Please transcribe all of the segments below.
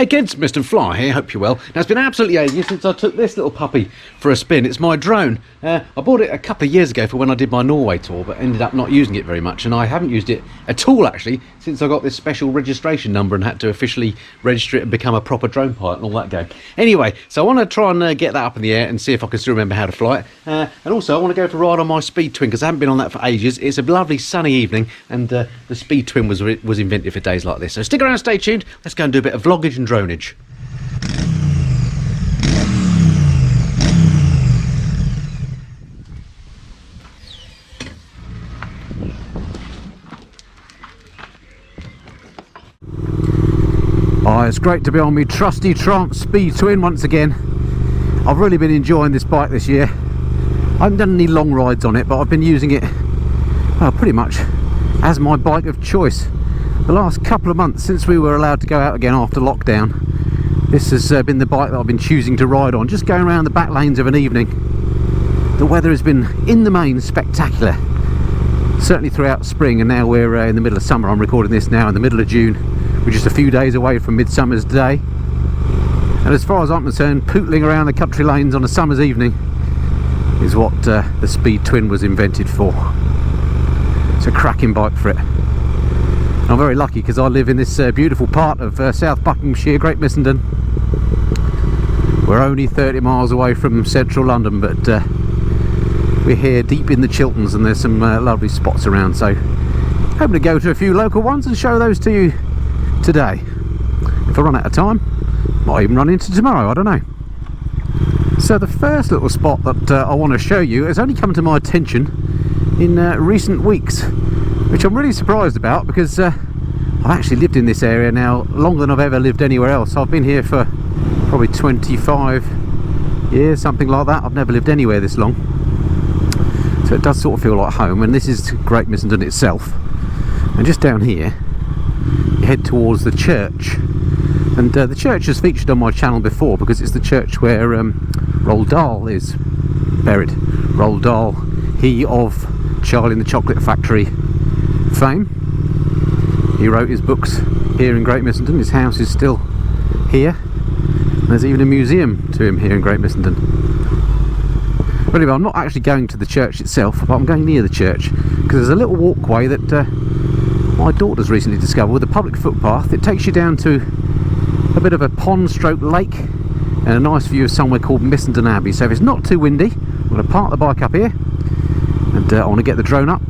Hey kids, Mr. Fly here, hope you're well. Now it's been absolutely ages since I took this little puppy for a spin. It's my drone. I bought it a couple of years ago for when I did my Norway tour, but ended up not using it very much, and I haven't used it at all actually since I got this special registration number and had to officially register it and become a proper drone pilot and all that game. Anyway, so I want to try and get that up in the air and see if I can still remember how to fly it. And also I want to go for a ride on my Speed Twin because I haven't been on that for ages. It's a lovely sunny evening, and the Speed Twin was invented for days like this. So stick around, stay tuned. Let's go and do a bit of vloggage and droneage. Oh, it's great to be on my trusty Trance Speed Twin once again. I've really been enjoying this bike this year. I haven't done any long rides on it, but I've been using it pretty much as my bike of choice. The last couple of months since we were allowed to go out again after lockdown, this has been the bike that I've been choosing to ride on, just going around the back lanes of an evening. The weather has been, in the main, spectacular. Certainly throughout spring, and now we're in the middle of summer. I'm recording this now in the middle of June. We're just a few days away from Midsummer's Day. And as far as I'm concerned, pootling around the country lanes on a summer's evening is what the Speed Twin was invented for. It's a cracking bike for it. I'm very lucky because I live in this beautiful part of South Buckinghamshire, Great Missenden. We're only 30 miles away from central London, but we're here deep in the Chilterns, and there's some lovely spots around, so hoping to go to a few local ones and show those to you today. If I run out of time, might even run into tomorrow, I don't know. So the first little spot that I want to show you has only come to my attention in recent weeks, which I'm really surprised about because I've actually lived in this area now longer than I've ever lived anywhere else. I've been here for probably 25 years, something like that. I've never lived anywhere this long, so it does sort of feel like home. And this is Great Missenden itself, and just down here you head towards the church, and the church has featured on my channel before because it's the church where Roald Dahl is buried. Roald Dahl, he of Charlie and the Chocolate Factory fame. He wrote his books here in Great Missenden. His house is still here, and there's even a museum to him here in Great Missenden. But anyway, I'm not actually going to the church itself, but I'm going near the church because there's a little walkway that my daughter's recently discovered with a public footpath. It takes you down to a bit of a pond stroke lake and a nice view of somewhere called Missenden Abbey. So if it's not too windy, I'm going to park the bike up here, and I want to get the drone up,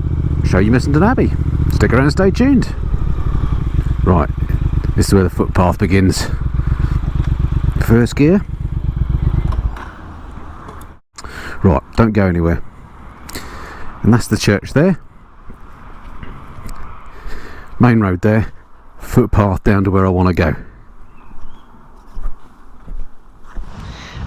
show you Missenden Abbey. Stick around and stay tuned. Right, this is where the footpath begins. First gear. Right, don't go anywhere. And that's the church there. Main road there. Footpath down to where I want to go.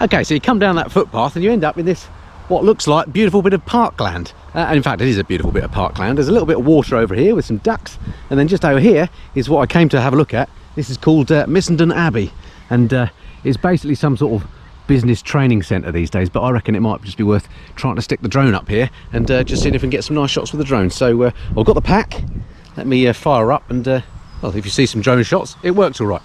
Okay, so you come down that footpath and you end up in this what looks like beautiful bit of parkland. And in fact it is a beautiful bit of parkland. There's a little bit of water over here with some ducks, and then just over here is what I came to have a look at. This is called Missenden Abbey, and it's basically some sort of business training centre these days, but I reckon it might just be worth trying to stick the drone up here and just seeing if we can get some nice shots with the drone. So I've got the pack, let me fire up, and well, if you see some drone shots, it works all right.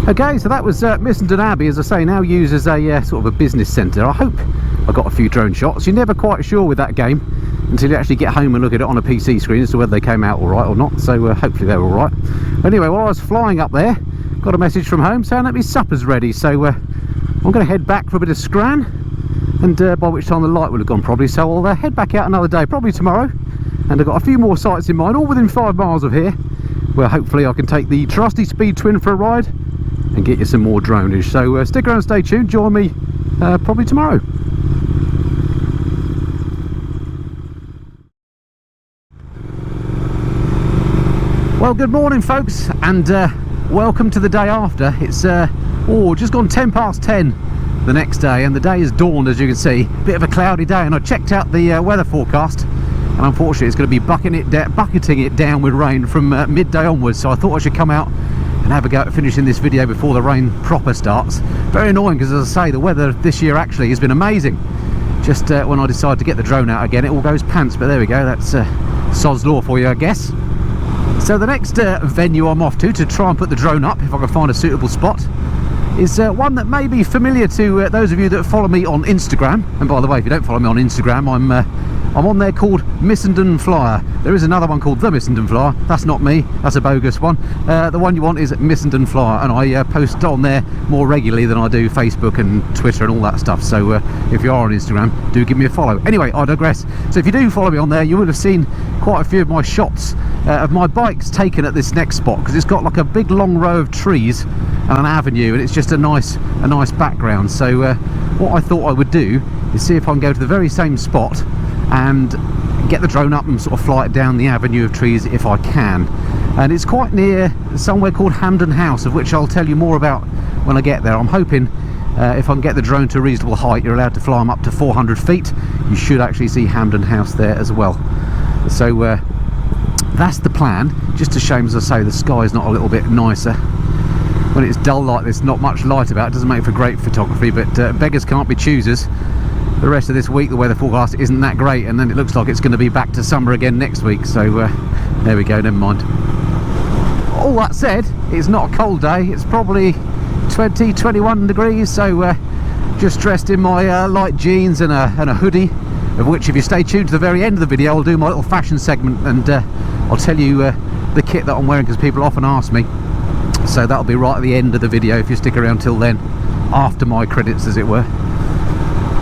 Okay, so that was Missenden Abbey, as I say, now used as a sort of a business centre. I hope I got a few drone shots. You're never quite sure with that game. until you actually get home and look at it on a PC screen as to whether they came out all right or not. So hopefully they're all right. Anyway, while I was flying up there, got a message from home saying that my supper's ready. So I'm going to head back for a bit of scran, and by which time the light will have gone probably. So I'll head back out another day, probably tomorrow. And I've got a few more sites in mind, all within 5 miles of here, where hopefully I can take the trusty Speed Twin for a ride and get you some more droneage. So stick around, stay tuned, join me probably tomorrow. Well, good morning folks, and welcome to the day after. It's just gone 10 past 10 the next day, and the day has dawned, as you can see. Bit of a cloudy day, and I checked out the weather forecast, and unfortunately it's going to be bucketing it down with rain from midday onwards. So I thought I should come out and have a go at finishing this video before the rain proper starts. Very annoying, because as I say, the weather this year actually has been amazing. Just when I decide to get the drone out again, it all goes pants, but there we go. That's sod's law for you, I guess. So the next venue I'm off to try and put the drone up, if I can find a suitable spot, is one that may be familiar to those of you that follow me on Instagram. And by the way, if you don't follow me on Instagram, I'm on there called Missenden Flyer. There is another one called the Missenden Flyer. That's not me, that's a bogus one. The one you want is Missenden Flyer, and I post on there more regularly than I do Facebook and Twitter and all that stuff. So if you are on Instagram, do give me a follow. Anyway, I digress. So if you do follow me on there, you will have seen quite a few of my shots of my bikes taken at this next spot, because it's got like a big long row of trees and an avenue, and it's just a nice background. So what I thought I would do is see if I can go to the very same spot and get the drone up and sort of fly it down the avenue of trees if I can. And it's quite near somewhere called Hambleden House, of which I'll tell you more about when I get there. I'm hoping if I can get the drone to a reasonable height, you're allowed to fly them up to 400 feet. You should actually see Hambleden House there as well. So that's the plan. Just a shame, as I say, the sky's not a little bit nicer. When it's dull like this, not much light about, it doesn't make for great photography, but beggars can't be choosers. The rest of this week the weather forecast isn't that great, and then it looks like it's going to be back to summer again next week. So there we go, never mind. All that said, it's not a cold day. It's probably 20-21 degrees, so just dressed in my light jeans and a hoodie, of which, if you stay tuned to the very end of the video, I'll do my little fashion segment, and I'll tell you the kit that I'm wearing, because people often ask me. So that'll be right at the end of the video if you stick around till then, after my credits as it were.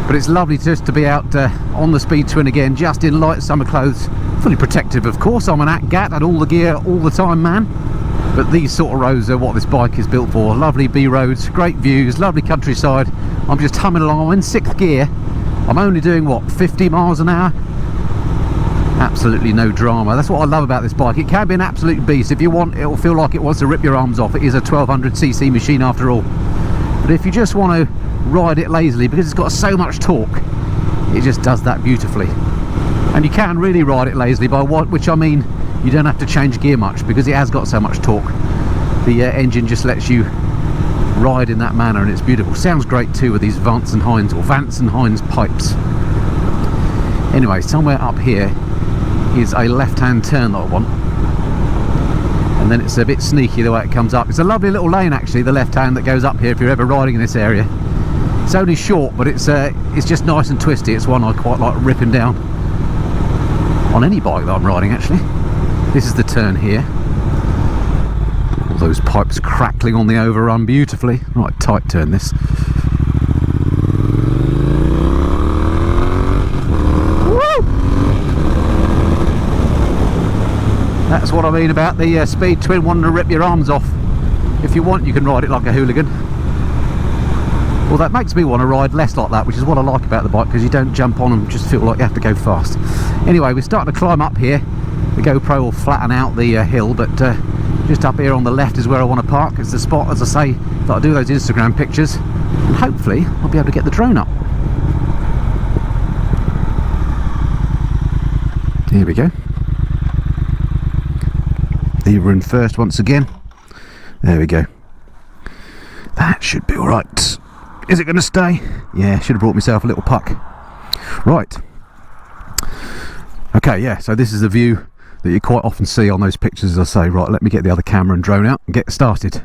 But it's lovely just to be out on the Speed Twin again, just in light summer clothes, fully protective of course. I'm an AT-GAT and all the gear all the time, man. But these sort of roads are what this bike is built for. Lovely B roads, great views, lovely countryside. I'm just humming along. I'm in 6th gear. I'm only doing what, 50 miles an hour? Absolutely no drama. That's what I love about this bike. It can be an absolute beast. If you want, it'll feel like it wants to rip your arms off. It is a 1200cc machine after all. But if you just want to ride it lazily, because it's got so much torque, it just does that beautifully. And you can really ride it lazily, by which I mean you don't have to change gear much, because it has got so much torque. The engine just lets you ride in that manner, and it's beautiful. Sounds great too with these Vance and Hines pipes. Anyway, somewhere up here is a left-hand turn that I want, and then it's a bit sneaky the way it comes up. It's a lovely little lane actually, the left-hand that goes up here if you're ever riding in this area. It's only short, but it's just nice and twisty. It's one I quite like ripping down on any bike that I'm riding actually. This is the turn here. All those pipes crackling on the overrun beautifully. Right, tight turn this. That's what I mean about the Speed Twin wanting to rip your arms off. If you want, you can ride it like a hooligan. Well, that makes me want to ride less like that, which is what I like about the bike, because you don't jump on and just feel like you have to go fast. Anyway, we're starting to climb up here. The GoPro will flatten out the hill, but just up here on the left is where I want to park. It's the spot, as I say, that I do those Instagram pictures, and hopefully I'll be able to get the drone up. Here we go. Lever in first once again. There we go. That should be alright. Is it going to stay? Yeah, should have brought myself a little puck. Right. Okay, yeah, so this is the view that you quite often see on those pictures, as I say. Right, let me get the other camera and drone out and get started.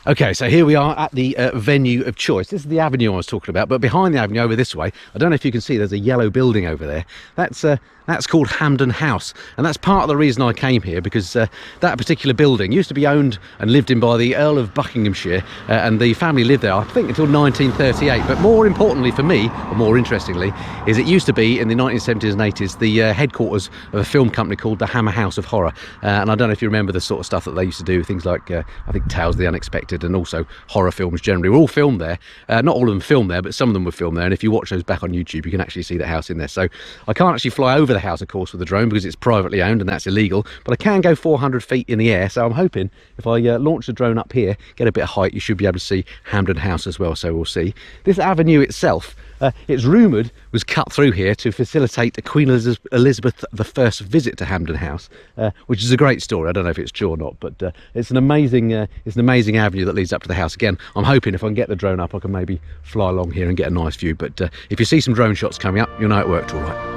Okay, so here we are at the venue of choice. This is the avenue I was talking about, but behind the avenue over this way, I don't know if you can see, there's a yellow building over there. That's called Hambleden House, and that's part of the reason I came here, because that particular building used to be owned and lived in by the Earl of Buckinghamshire, and the family lived there, I think, until 1938. But more importantly for me, or more interestingly, is it used to be in the 1970s and 80s the headquarters of a film company called the Hammer House of Horror, and I don't know if you remember the sort of stuff that they used to do, things like I think Tales of the Unexpected, and also horror films generally were all filmed there. Not all of them filmed there, but some of them were filmed there, and if you watch those back on YouTube, you can actually see the house in there. So I can't actually fly over the house, of course, with the drone, because it's privately owned and that's illegal, but I can go 400 feet in the air. So I'm hoping if I launch the drone up here, get a bit of height, you should be able to see Hambleden House as well. So we'll see. This avenue itself, it's rumoured, was cut through here to facilitate Queen Elizabeth I's visit to Hambleden House, which is a great story. I don't know if it's true or not, but it's an amazing avenue that leads up to the house. Again, I'm hoping if I can get the drone up, I can maybe fly along here and get a nice view. But if you see some drone shots coming up, you'll know it worked all right.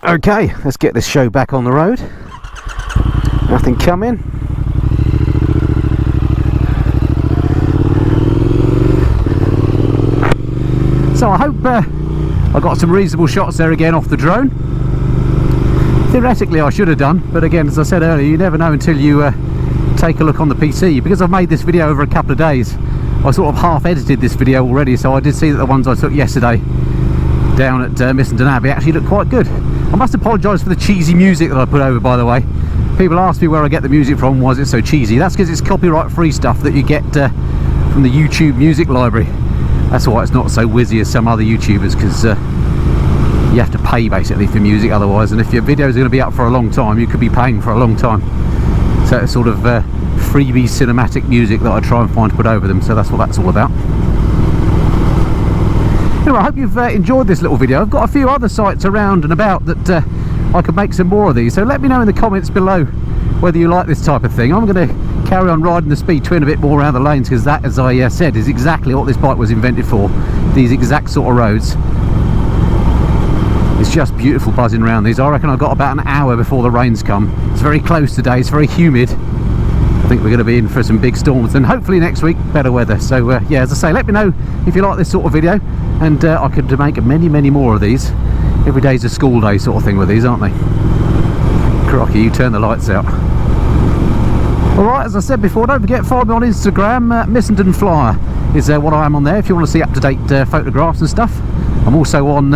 Okay, let's get this show back on the road. Nothing coming. So I hope I got some reasonable shots there again off the drone. Theoretically I should have done, but again, as I said earlier, you never know until you take a look on the PC. Because I've made this video over a couple of days, I sort of half edited this video already, so I did see that the ones I took yesterday down at Missenden Abbey actually looked quite good. I must apologise for the cheesy music that I put over, by the way. People ask me where I get the music from, why is it so cheesy? That's because it's copyright free stuff that you get from the YouTube music library. That's why it's not so whizzy as some other YouTubers, because you have to pay basically for music otherwise, and if your videos are going to be up for a long time, you could be paying for a long time. So it's sort of freebie cinematic music that I try and find to put over them, so that's what that's all about. Anyway, I hope you've enjoyed this little video. I've got a few other sites around and about that I could make some more of these, so let me know in the comments below whether you like this type of thing. I'm going to carry on riding the Speed Twin a bit more around the lanes, because that, as I said, is exactly what this bike was invented for. These exact sort of roads. It's just beautiful buzzing around these. I reckon I've got about an hour before the rains come. It's very close today, it's very humid. I think we're going to be in for some big storms, and hopefully next week better weather. So yeah, as I say, let me know if you like this sort of video, and I could make many more of these. Every day's a school day sort of thing with these, aren't they? Crocky, you turn the lights out. Alright, as I said before, don't forget, follow me on Instagram. Missenden Flyer is what I am on there if you want to see up-to-date photographs and stuff. I'm also on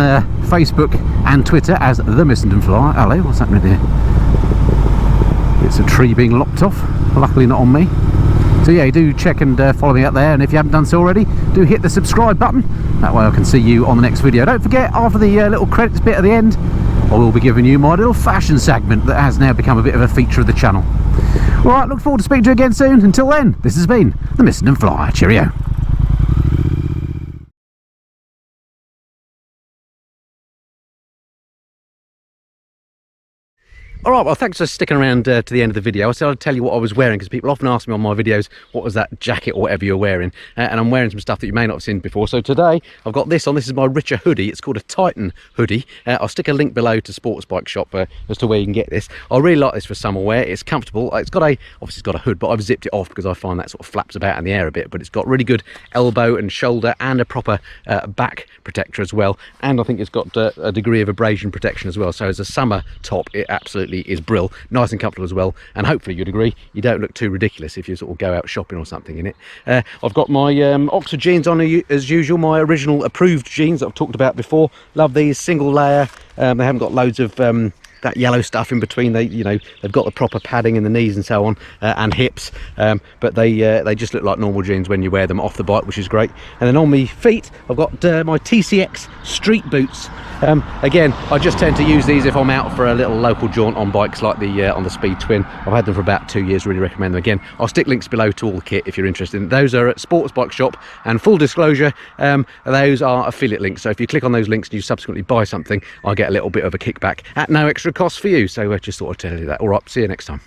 Facebook and Twitter as the Missenden Flyer. Hello, what's happening here? It's a tree being lopped off, luckily not on me. So yeah, do check and follow me out there, and if you haven't done so already, do hit the subscribe button. That way I can see you on the next video. Don't forget, after the little credits bit at the end, I will be giving you my little fashion segment that has now become a bit of a feature of the channel. Alright, look forward to speaking to you again soon. Until then, this has been the Missenden Flyer. Cheerio. All right, well, thanks for sticking around to the end of the video. I said I'd tell you what I was wearing because people often ask me on my videos, what was that jacket or whatever you're wearing? And I'm wearing some stuff that you may not have seen before. So today I've got this on. This is my Richer hoodie. It's called a Titan hoodie. I'll stick a link below to Sports Bike Shop as to where you can get this. I really like this for summer wear. It's comfortable. It's got obviously it's got a hood, but I've zipped it off because I find that sort of flaps about in the air a bit. But it's got really good elbow and shoulder and a proper back protector as well. And I think it's got a degree of abrasion protection as well. So as a summer top, it absolutely is brill. Nice and comfortable as well, and hopefully you'd agree you don't look too ridiculous if you sort of go out shopping or something in it. I've got my Oxford jeans on as usual, my original approved jeans that I've talked about before. Love these, single layer. They haven't got loads of that yellow stuff in between. They've got the proper padding in the knees and so on, and hips, but they just look like normal jeans when you wear them off the bike, which is great. And then on my feet I've got my TCX street boots. Again, I just tend to use these if I'm out for a little local jaunt on bikes like the on the Speed Twin. I've had them for about 2 years, really recommend them. Again, I'll stick links below to all the kit if you're interested. Those are at Sports Bike Shop, and full disclosure, those are affiliate links, so if you click on those links and you subsequently buy something, I get a little bit of a kickback at no extra cost for you. So I just thought I'd tell you that. All right, see you next time.